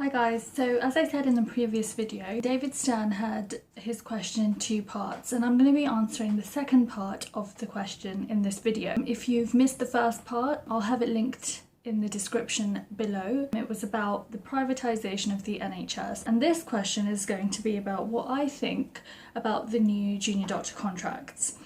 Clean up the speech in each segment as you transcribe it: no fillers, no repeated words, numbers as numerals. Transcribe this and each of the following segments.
Hi guys, so as I said in the previous video, David Stern had his question in two parts and I'm going to be answering the second part of the question in this video. If you've missed the first part, I'll have it linked in the description below. It was about the privatisation of the NHS, and this question is going to be about what I think about the new junior doctor contracts.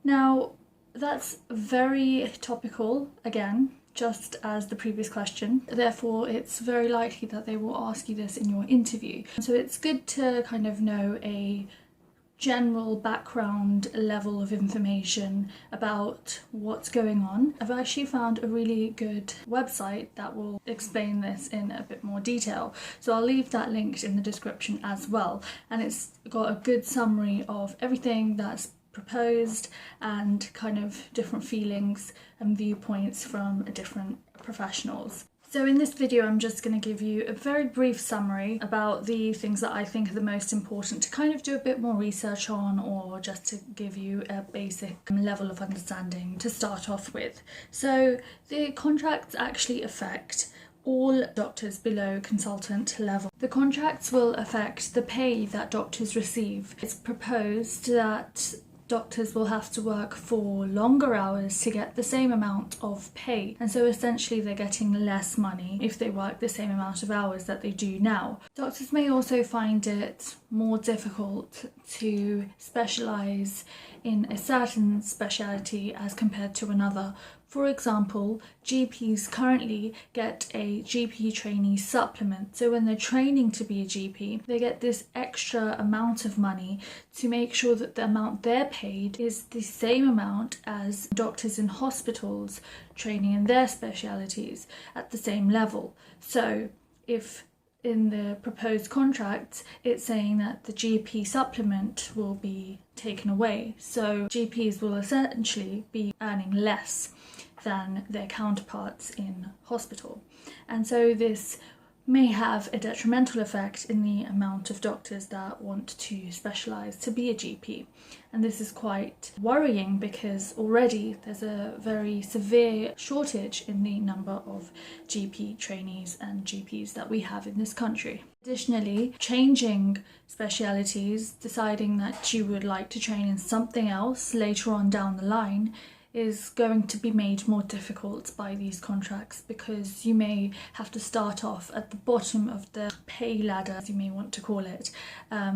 Now, that's very topical again, just as the previous question. Therefore, it's very likely that they will ask you this in your interview. So it's good to kind of know a general background level of information about what's going on. I've actually found a really good website that will explain this in a bit more detail. So I'll leave that linked in the description as well. And it's got a good summary of everything that's proposed and kind of different feelings and viewpoints from different professionals. So in this video I'm just going to give you a very brief summary about the things that I think are the most important to kind of do a bit more research on, or just to give you a basic level of understanding to start off with. So the contracts actually affect all doctors below consultant level. The contracts will affect the pay that doctors receive. It's proposed that doctors will have to work for longer hours to get the same amount of pay, and so essentially they're getting less money if they work the same amount of hours that they do now. Doctors may also find it more difficult to specialise in a certain speciality as compared to another. For example, GPs currently get a GP trainee supplement. So when they're training to be a GP, they get this extra amount of money to make sure that the amount they're paid is the same amount as doctors in hospitals training in their specialities at the same level. So if in the proposed contracts it's saying that the GP supplement will be taken away, so GPs will essentially be earning less than their counterparts in hospital. And so this may have a detrimental effect in the amount of doctors that want to specialise to be a GP. And this is quite worrying because already there's a very severe shortage in the number of GP trainees and GPs that we have in this country. Additionally, changing specialities, deciding that you would like to train in something else later on down the line, is going to be made more difficult by these contracts, because you may have to start off at the bottom of the pay ladder, as you may want to call it.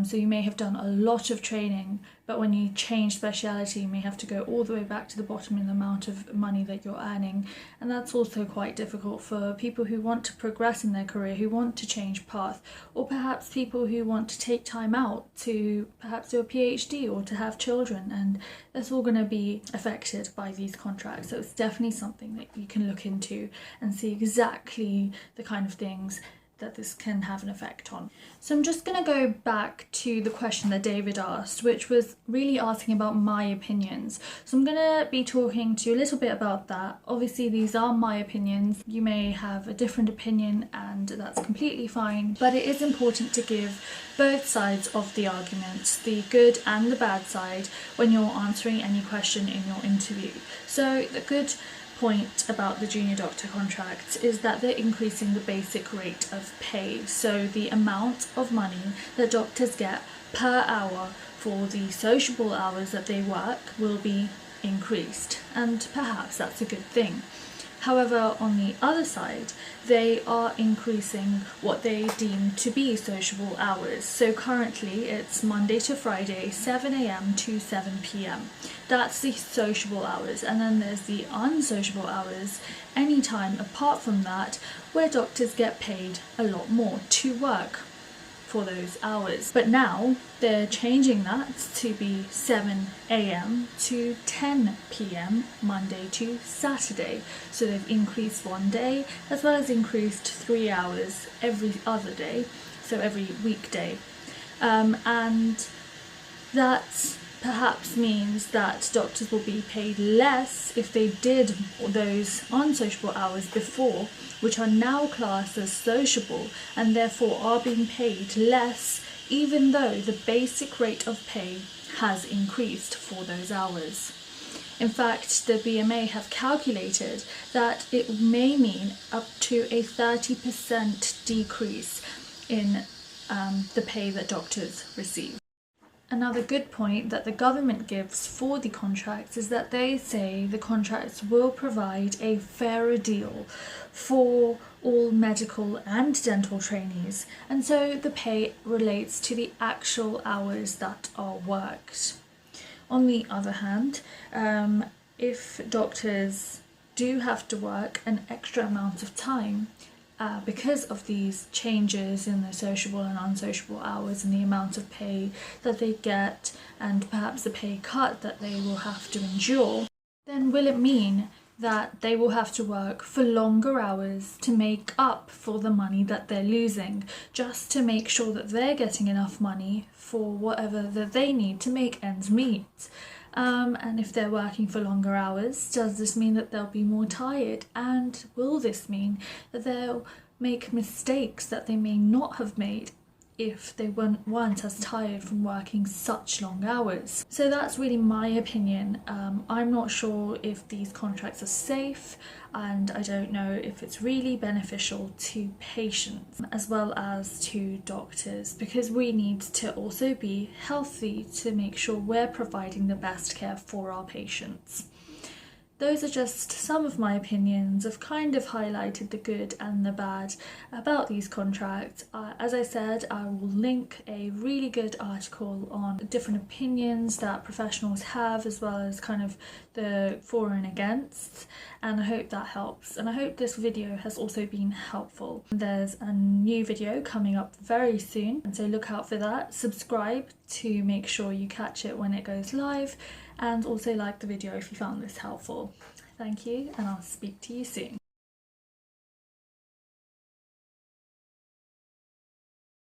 So you may have done a lot of training, but when you change speciality you may have to go all the way back to the bottom in the amount of money that you're earning, and that's also quite difficult for people who want to progress in their career, who want to change path, or perhaps people who want to take time out to perhaps do a PhD or to have children, and that's all going to be affected by these contracts. So it's definitely something that you can look into and see exactly the kind of things that this can have an effect on. So I'm just going to go back to the question that David asked, which was really asking about my opinions. So I'm going to be talking to you a little bit about that. Obviously these are my opinions. You may have a different opinion and that's completely fine, but it is important to give both sides of the argument, the good and the bad side, when you're answering any question in your interview. So the good point about the junior doctor contracts is that they're increasing the basic rate of pay. So the amount of money that doctors get per hour for the sociable hours that they work will be increased, and perhaps that's a good thing. However, on the other side, they are increasing what they deem to be sociable hours. So currently it's Monday to Friday, 7 AM to 7 PM. That's the sociable hours. And then there's the unsociable hours, any time apart from that, where doctors get paid a lot more to work for those hours. But now they're changing that to be 7 AM to 10 PM Monday to Saturday. So they've increased one day as well as increased 3 hours every other day, so every weekday. And that perhaps means that doctors will be paid less if they did those unsociable hours before, which are now classed as sociable and therefore are being paid less, even though the basic rate of pay has increased for those hours. In fact, the BMA have calculated that it may mean up to a 30% decrease in the pay that doctors receive. Another good point that the government gives for the contracts is that they say the contracts will provide a fairer deal for all medical and dental trainees, and so the pay relates to the actual hours that are worked. On the other hand, if doctors do have to work an extra amount of time, because of these changes in the sociable and unsociable hours and the amount of pay that they get, and perhaps the pay cut that they will have to endure, then will it mean that they will have to work for longer hours to make up for the money that they're losing, just to make sure that they're getting enough money for whatever that they need to make ends meet? And if they're working for longer hours, does this mean that they'll be more tired? And will this mean that they'll make mistakes that they may not have made if they weren't as tired from working such long hours? So that's really my opinion. I'm not sure if these contracts are safe, and I don't know if it's really beneficial to patients as well as to doctors, because we need to also be healthy to make sure we're providing the best care for our patients. Those are just some of my opinions. I've kind of highlighted the good and the bad about these contracts. As I said, I will link a really good article on different opinions that professionals have, as well as kind of the for and against, and I hope that helps, and I hope this video has also been helpful. There's a new video coming up very soon, and so look out for that. Subscribe to make sure you catch it when it goes live, and also like the video if you found this helpful. Thank you, and I'll speak to you soon.